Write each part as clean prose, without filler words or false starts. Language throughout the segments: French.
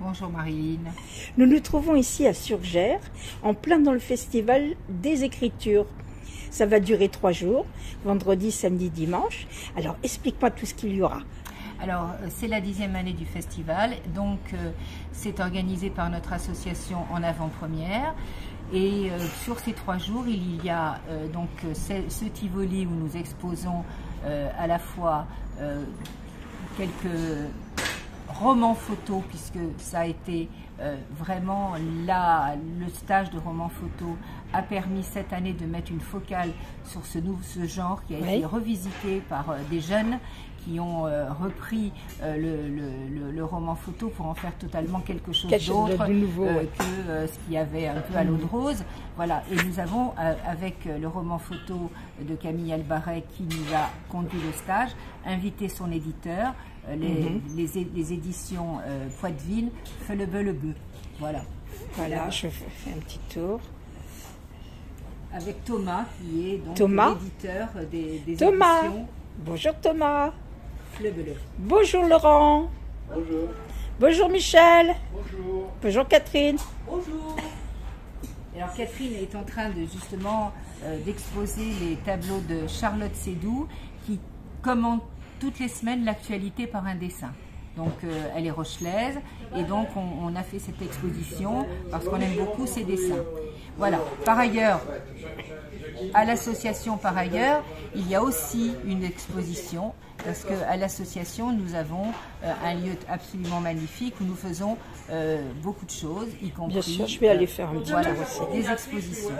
Bonjour Marilyn. Nous nous trouvons ici à Surgères, en plein dans le festival des écritures. Ça va durer 3 jours, vendredi, samedi, dimanche. Alors explique-moi tout ce qu'il y aura. Alors c'est la 10e année du festival, donc c'est organisé par notre association en avant-première. Et sur ces 3 jours, il y a donc ce Tivoli où nous exposons à la fois quelques romans photos, puisque ça a été vraiment là, le stage de romans photos a permis cette année de mettre une focale sur ce genre qui a été revisité par des jeunes qui ont repris le roman photo pour en faire totalement quelque chose d'autre que ce qu'il y avait un peu à l'eau de rose. Voilà, et nous avons, avec le roman photo de Camille Albaret qui nous a conduit le stage, invité son éditeur, les éditions Poitville, Fellebeu. Voilà. Voilà, je fais un petit tour. Avec Thomas, qui est donc l'éditeur des éditions. Bonjour Thomas. Fellebeu. Bonjour Laurent. Bonjour. Bonjour Michel. Bonjour. Bonjour Catherine. Bonjour. Alors Catherine est en train de justement d'exposer les tableaux de Charlotte Sédou qui commente toutes les semaines l'actualité par un dessin. Donc elle est rochelaise et donc on a fait cette exposition parce qu'on aime beaucoup ses dessins. Voilà. Par ailleurs, à l'association il y a aussi une exposition parce qu'à l'association nous avons un lieu absolument magnifique où nous faisons beaucoup de choses, y compris bien sûr, je vais aller faire un petit tour aussi. Des expositions.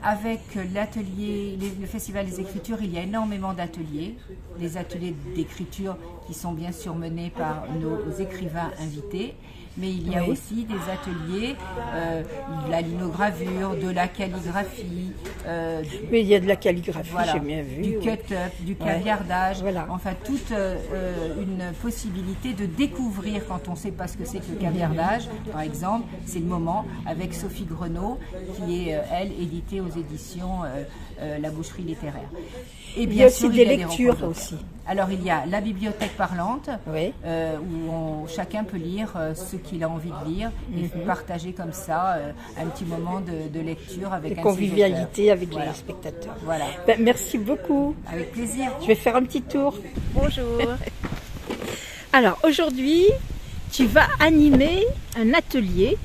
Avec l'atelier, le Festival des Écritures, il y a énormément d'ateliers, des ateliers d'écriture qui sont bien sûr menés par nos écrivains invités, mais il y a aussi des ateliers de la linogravure, de la calligraphie. Mais il y a de la calligraphie, voilà, j'ai bien vu. Du cut-up, du caviardage, voilà. Enfin toute une possibilité de découvrir quand on ne sait pas ce que c'est que le caviardage. Par exemple, c'est le moment avec Sophie Grenaud, qui est, elle, éditée aux éditions La Boucherie littéraire. Et bien il y a sûr, aussi des lectures aussi. Alors il y a la bibliothèque parlante, où chacun peut lire ce qu'il a envie de lire et partager comme ça un petit moment de lecture avec un convivialité avec les spectateurs. Voilà. Ben, merci beaucoup. Avec plaisir. Je vais faire un petit tour. Bonjour. Alors aujourd'hui, tu vas animer un atelier.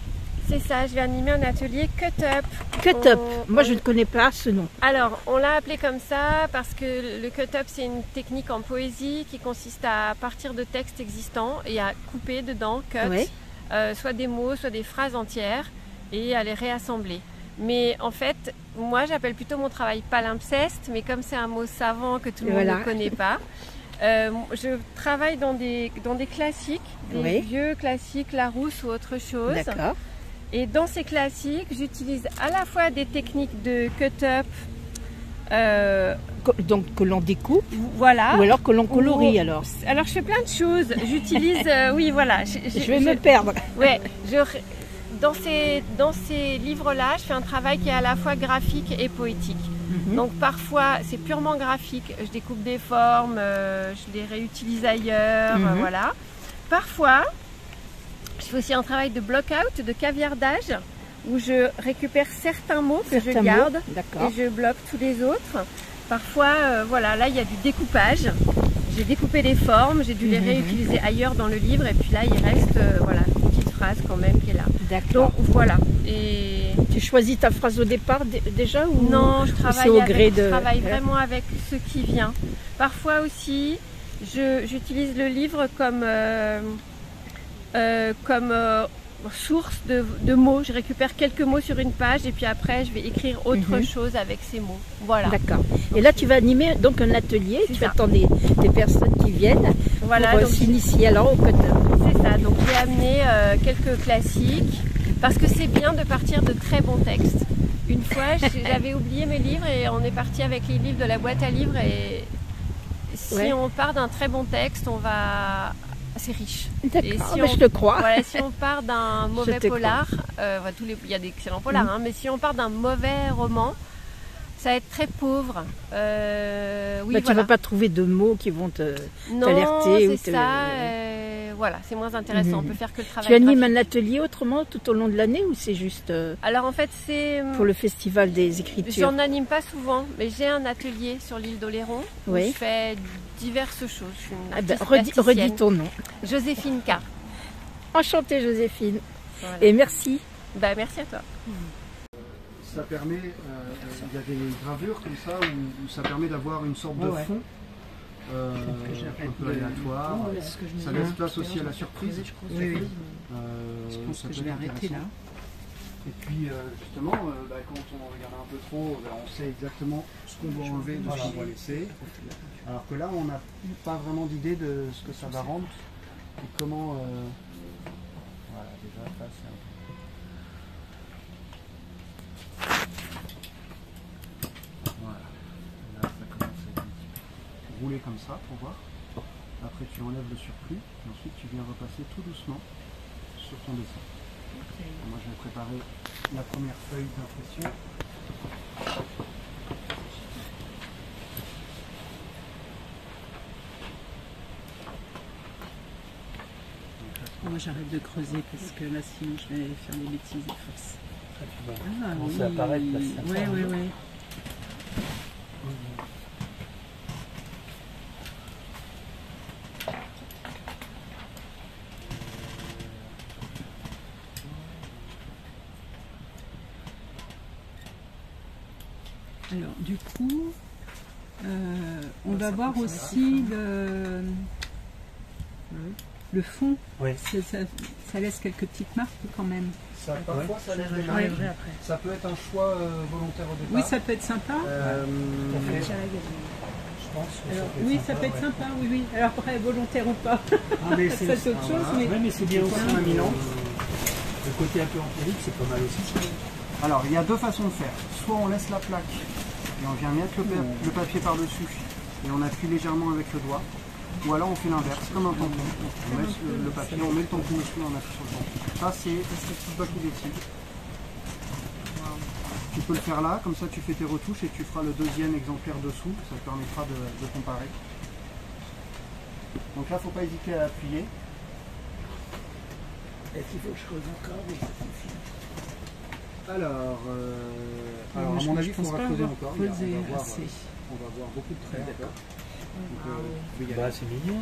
C'est ça, je vais animer un atelier cut-up. Cut-up, moi je ne connais pas ce nom. Alors, on l'a appelé comme ça parce que le cut-up c'est une technique en poésie qui consiste à partir de textes existants et à couper dedans, soit des mots, soit des phrases entières et à les réassembler. Mais en fait, moi j'appelle plutôt mon travail palimpseste, mais comme c'est un mot savant que tout le monde ne connaît pas, je travaille dans des classiques, des vieux classiques, Larousse ou autre chose. D'accord. Et dans ces classiques, j'utilise à la fois des techniques de cut-up. Donc que l'on découpe, voilà. Ou alors que l'on colorie alors. Alors je fais plein de choses. J'utilise, oui voilà. Je vais me perdre. Ouais. Dans ces livres-là, je fais un travail qui est à la fois graphique et poétique. Donc parfois c'est purement graphique. Je découpe des formes, je les réutilise ailleurs, voilà. Parfois, je fais aussi un travail de block-out, de caviardage, où je récupère certains mots que je garde et je bloque tous les autres. Parfois, voilà, là il y a du découpage. J'ai découpé des formes, j'ai dû les réutiliser ailleurs dans le livre et puis là il reste voilà, une petite phrase quand même qui est là. D'accord. Donc voilà. Et tu choisis ta phrase au départ déjà ou non, je travaille, je travaille vraiment avec ce qui vient. Parfois aussi, j'utilise le livre comme source de mots. Je récupère quelques mots sur une page et puis après je vais écrire autre chose avec ces mots. Voilà. D'accord. Et là tu vas animer donc un atelier, tu attends des personnes qui viennent pour s'initier alors au cut-up. C'est ça, donc j'ai amené quelques classiques parce que c'est bien de partir de très bons textes. Une fois j'avais oublié mes livres et on est parti avec les livres de la boîte à livres et si on part d'un très bon texte, on va... C'est riche. D'accord, je te crois. Voilà, si on part d'un mauvais polar, il y a d'excellents polars, mais si on part d'un mauvais roman, ça va être très pauvre. Tu ne vas pas trouver de mots qui vont t'alerter. Non, c'est ça. voilà, c'est moins intéressant. On peut faire que le travail Tu animes graphique. un atelier autrement tout au long de l'année ou c'est juste Alors en fait, c'est pour le festival des écritures? j'en anime pas souvent, mais j'ai un atelier sur l'île d'Oléron où Oui. je fais diverses choses. Je suis une Ah ben, artiste redis plasticienne. ton nom. Joséphine K. Enchantée Joséphine. Voilà. Et merci. Bah, merci à toi. Ça permet, il y a des gravures comme ça où ça permet d'avoir une sorte de fond un peu aléatoire. Ça laisse place aussi à la surprise. Oui, oui. Je pense que je vais arrêter là. Et puis justement, quand on regarde un peu trop, on sait exactement ce qu'on doit enlever, de ce qu'on doit laisser. Alors que là, on n'a pas vraiment d'idée de ce que ça va rendre et comment. Voilà, déjà, là, c'est un peu. Voilà, là ça commence à rouler comme ça pour voir. Après tu enlèves le surplus et ensuite tu viens repasser tout doucement sur ton dessin. Moi je vais préparer la première feuille d'impression. Moi j'arrête de creuser parce que là sinon je vais faire des bêtises de force. Ah oui, à apparaître là, ouais. Alors du coup, on va voir aussi le fond. Ouais. Ça laisse quelques petites marques quand même. Ça, parfois ça laisse des marques. Ça peut être un choix volontaire au départ. Oui, ça peut être sympa. Alors, oui, ça peut être sympa, oui. Alors après, volontaire ou pas, Ah, mais ça c'est autre chose. voilà. Mais Mais c'est bien aussi. On a mis l'encre. Le côté un peu empirique, c'est pas mal aussi. Alors, il y a deux façons de faire. Soit on laisse la plaque et on vient mettre le papier par-dessus et on appuie légèrement avec le doigt. Ou alors on fait l'inverse, comme un tampon. On met le papier, on met le tampon dessus et on appuie sur le tampon. Ça, c'est toi qui décides. Tu peux le faire là, comme ça tu fais tes retouches et tu feras le deuxième exemplaire dessous. Ça te permettra de comparer. Donc là, il ne faut pas hésiter à appuyer. Est-ce qu'il faut que je creuse encore ou ça suffit? Alors moi, à mon avis, je il pense faudra pas creuser avoir encore. creusé On va voir assez. beaucoup de traits. Donc, Bah, c'est mignon.